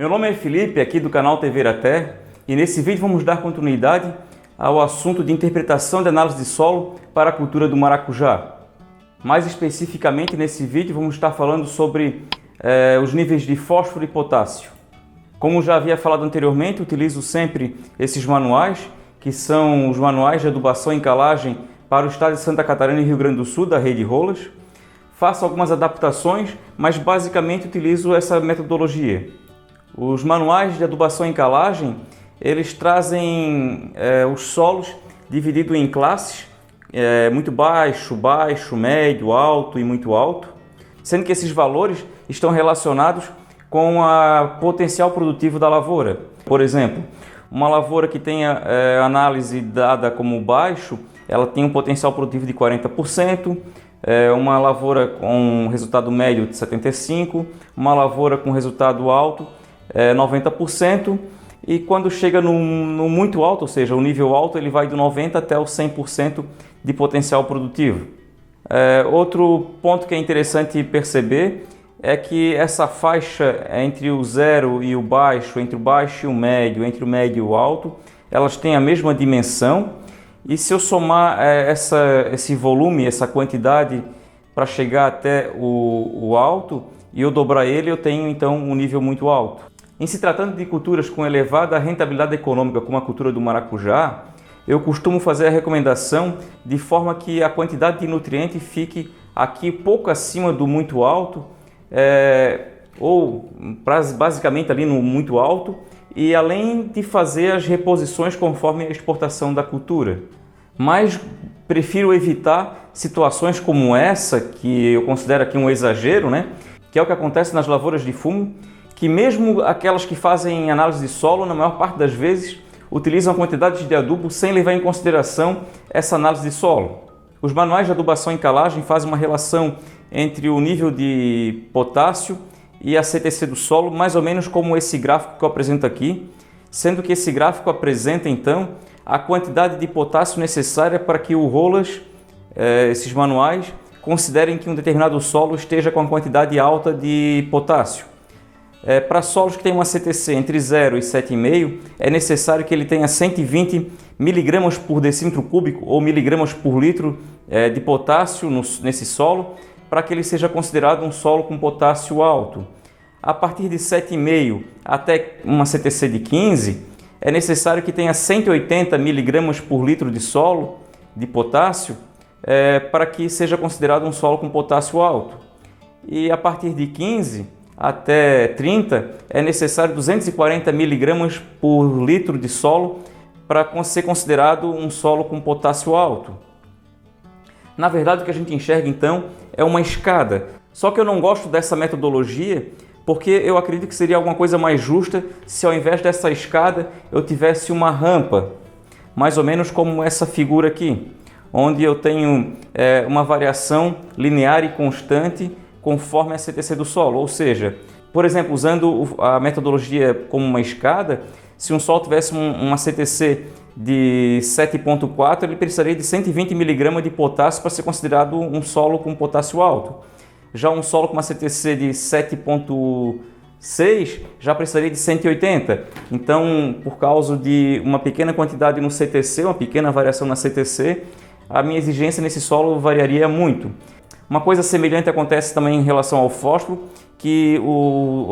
Meu nome é Felipe, aqui do canal TV Iraté, e nesse vídeo vamos dar continuidade ao assunto de interpretação de análise de solo para a cultura do maracujá. Mais especificamente, nesse vídeo vamos estar falando sobre os níveis de fósforo e potássio. Como já havia falado anteriormente, utilizo sempre esses manuais, que são os manuais de adubação em calagem para o estado de Santa Catarina e Rio Grande do Sul, da Rede Rolas. Faço algumas adaptações, mas basicamente utilizo essa metodologia. Os manuais de adubação em calagem, eles trazem os solos divididos em classes, muito baixo, baixo, médio, alto e muito alto, sendo que esses valores estão relacionados com o potencial produtivo da lavoura. Por exemplo, uma lavoura que tenha análise dada como baixo, ela tem um potencial produtivo de 40%, uma lavoura com resultado médio de 75%, uma lavoura com resultado alto 90%, e quando chega no muito alto, ou seja, o nível alto, ele vai do 90% até o 100% de potencial produtivo. Outro ponto que é interessante perceber é que essa faixa entre o zero e o baixo, entre o baixo e o médio, entre o médio e o alto, elas têm a mesma dimensão, e se eu somar esse volume, essa quantidade para chegar até o alto, e eu dobrar ele, eu tenho então um nível muito alto. Em se tratando de culturas com elevada rentabilidade econômica, como a cultura do maracujá, eu costumo fazer a recomendação de forma que a quantidade de nutriente fique aqui pouco acima do muito alto, ou basicamente ali no muito alto, e além de fazer as reposições conforme a exportação da cultura. Mas prefiro evitar situações como essa, que eu considero aqui um exagero, né? Que é o que acontece nas lavouras de fumo, que mesmo aquelas que fazem análise de solo, na maior parte das vezes, utilizam quantidades de adubo sem levar em consideração essa análise de solo. Os manuais de adubação em calagem fazem uma relação entre o nível de potássio e a CTC do solo, mais ou menos como esse gráfico que eu apresento aqui, sendo que esse gráfico apresenta então a quantidade de potássio necessária para que o Rolas, esses manuais, considerem que um determinado solo esteja com a quantidade alta de potássio. Para solos que têm uma CTC entre 0 e 7,5, é necessário que ele tenha 120 mg por decímetro cúbico ou miligramas por litro de potássio nesse solo, para que ele seja considerado um solo com potássio alto. A partir de 7,5 até uma CTC de 15, é necessário que tenha 180 mg por litro de solo de potássio, para que seja considerado um solo com potássio alto. E a partir de 15 até 30, é necessário 240 mg por litro de solo para ser considerado um solo com potássio alto. Na verdade, o que a gente enxerga então é uma escada. Só que eu não gosto dessa metodologia porque eu acredito que seria alguma coisa mais justa se ao invés dessa escada eu tivesse uma rampa, mais ou menos como essa figura aqui, onde eu tenho uma variação linear e constante conforme a CTC do solo. Ou seja, por exemplo, usando a metodologia como uma escada, se um solo tivesse uma CTC de 7,4, ele precisaria de 120 mg de potássio para ser considerado um solo com potássio alto. Já um solo com uma CTC de 7,6 já precisaria de 180. Então, por causa de uma pequena quantidade no CTC, uma pequena variação na CTC, a minha exigência nesse solo variaria muito. Uma coisa semelhante acontece também em relação ao fósforo, que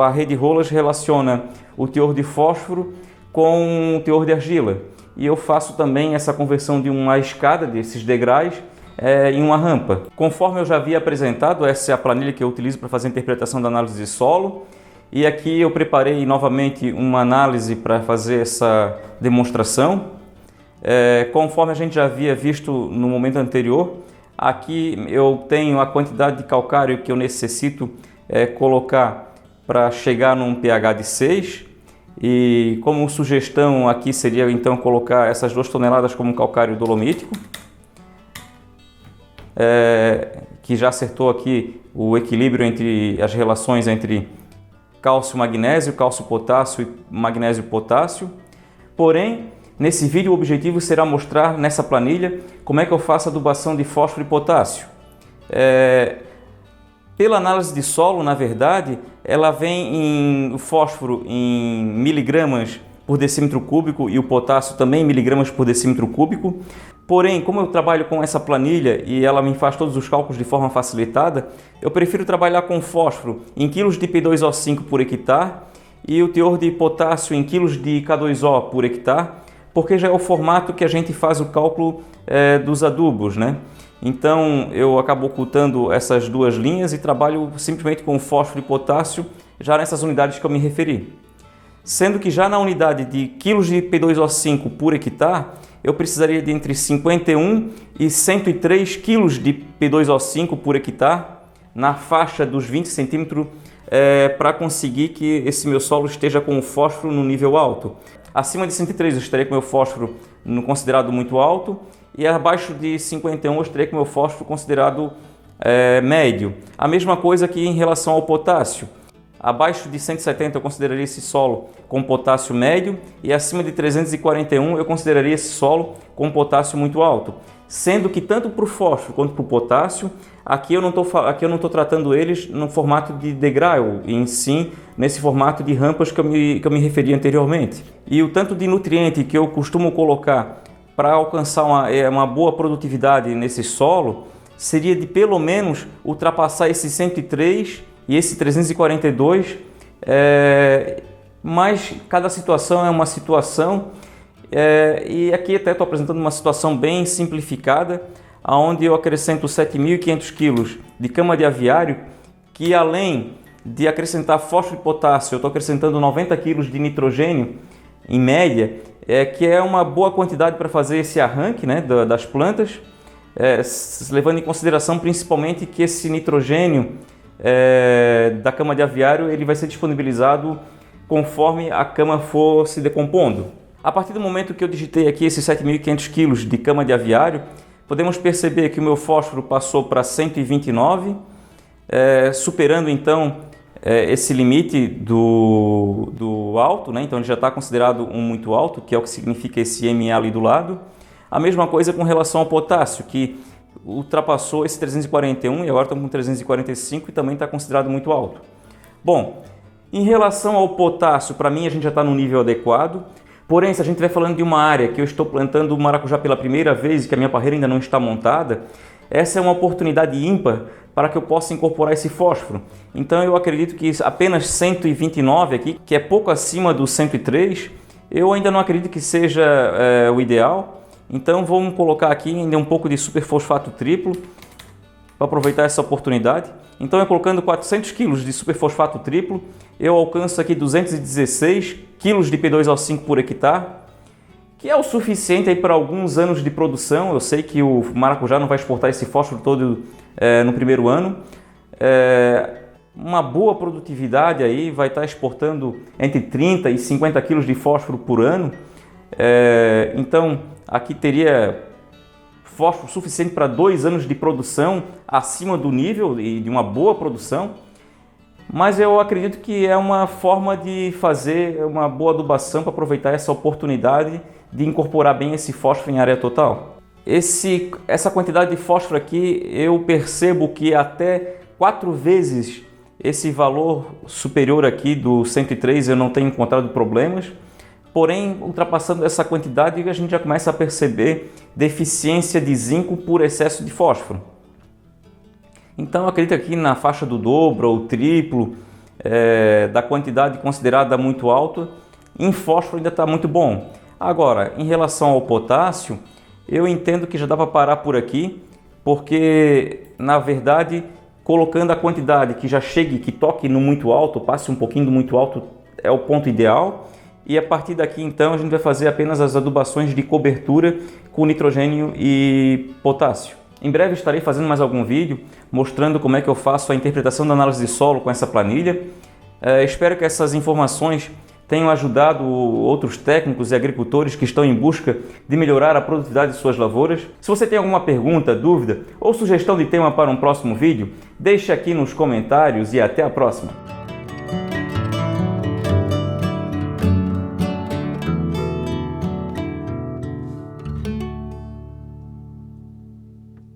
a Rede Rolas relaciona o teor de fósforo com o teor de argila. E eu faço também essa conversão de uma escada, desses degraus, em uma rampa. Conforme eu já havia apresentado, essa é a planilha que eu utilizo para fazer a interpretação da análise de solo. E aqui eu preparei novamente uma análise para fazer essa demonstração. Conforme a gente já havia visto no momento anterior, aqui eu tenho a quantidade de calcário que eu necessito colocar para chegar num pH de 6, e como sugestão aqui seria então colocar essas 2 toneladas como calcário dolomítico, que já acertou aqui o equilíbrio entre as relações entre cálcio-magnésio, cálcio-potássio e magnésio-potássio. Porém, nesse vídeo o objetivo será mostrar nessa planilha como é que eu faço a adubação de fósforo e potássio. Pela análise de solo, na verdade, ela vem em fósforo em miligramas por decímetro cúbico e o potássio também em miligramas por decímetro cúbico. Porém, como eu trabalho com essa planilha e ela me faz todos os cálculos de forma facilitada, eu prefiro trabalhar com fósforo em quilos de P2O5 por hectare e o teor de potássio em quilos de K2O por hectare, porque já é o formato que a gente faz o cálculo dos adubos, né? Então eu acabo ocultando essas duas linhas e trabalho simplesmente com fósforo e potássio já nessas unidades que eu me referi. Sendo que já na unidade de quilos de P2O5 por hectare, eu precisaria de entre 51 e 103 quilos de P2O5 por hectare, na faixa dos 20 centímetros, para conseguir que esse meu solo esteja com o fósforo no nível alto. Acima de 103 eu estaria com o meu fósforo considerado muito alto, e abaixo de 51 eu estaria com o meu fósforo considerado médio. A mesma coisa aqui em relação ao potássio. Abaixo de 170 eu consideraria esse solo com potássio médio e acima de 341 eu consideraria esse solo com potássio muito alto. Sendo que tanto para o fósforo quanto para o potássio, aqui eu não estou tratando eles no formato de degrau, em sim nesse formato de rampas que eu me referi anteriormente. E o tanto de nutriente que eu costumo colocar para alcançar uma boa produtividade nesse solo seria de pelo menos ultrapassar esse 103 e esse 342, mas cada situação é uma situação, e aqui até estou apresentando uma situação bem simplificada, onde eu acrescento 7.500 kg de cama de aviário, que além de acrescentar fósforo e potássio, eu estou acrescentando 90 kg de nitrogênio em média, que é uma boa quantidade para fazer esse arranque, né, das plantas, levando em consideração principalmente que esse nitrogênio da cama de aviário ele vai ser disponibilizado conforme a cama for se decompondo. A partir do momento que eu digitei aqui esses 7.500 kg de cama de aviário, podemos perceber que o meu fósforo passou para 129, superando então esse limite do alto, né? Então ele já está considerado um muito alto, que é o que significa esse MA ali do lado. A mesma coisa com relação ao potássio, que ultrapassou esse 341 e agora estamos com 345 e também está considerado muito alto. Bom, em relação ao potássio, para mim a gente já está no nível adequado. Porém, se a gente estiver falando de uma área que eu estou plantando maracujá pela primeira vez e que a minha parreira ainda não está montada, essa é uma oportunidade ímpar para que eu possa incorporar esse fósforo. Então eu acredito que apenas 129 aqui, que é pouco acima do 103, eu ainda não acredito que seja o ideal. Então vamos colocar aqui ainda um pouco de superfosfato triplo para aproveitar essa oportunidade. Então eu colocando 400 kg de superfosfato triplo, eu alcanço aqui 216 kg de P2O5 por hectare, que é o suficiente aí para alguns anos de produção. Eu sei que o maracujá não vai exportar esse fósforo todo no primeiro ano. Uma boa produtividade aí, vai estar exportando entre 30 e 50 kg de fósforo por ano. Então aqui teria fósforo suficiente para 2 anos de produção acima do nível e de uma boa produção. Mas eu acredito que é uma forma de fazer uma boa adubação para aproveitar essa oportunidade de incorporar bem esse fósforo em área total. Essa quantidade de fósforo aqui, eu percebo que até 4 vezes esse valor superior aqui do 103 eu não tenho encontrado problemas. Porém, ultrapassando essa quantidade, a gente já começa a perceber deficiência de zinco por excesso de fósforo. Então, eu acredito que na faixa do dobro ou triplo da quantidade considerada muito alta, em fósforo ainda está muito bom. Agora, em relação ao potássio, eu entendo que já dá para parar por aqui, porque, na verdade, colocando a quantidade que já chegue, que toque no muito alto, passe um pouquinho do muito alto, é o ponto ideal. E a partir daqui, então, a gente vai fazer apenas as adubações de cobertura com nitrogênio e potássio. Em breve estarei fazendo mais algum vídeo mostrando como é que eu faço a interpretação da análise de solo com essa planilha. Espero que essas informações tenham ajudado outros técnicos e agricultores que estão em busca de melhorar a produtividade de suas lavouras. Se você tem alguma pergunta, dúvida ou sugestão de tema para um próximo vídeo, deixe aqui nos comentários e até a próxima!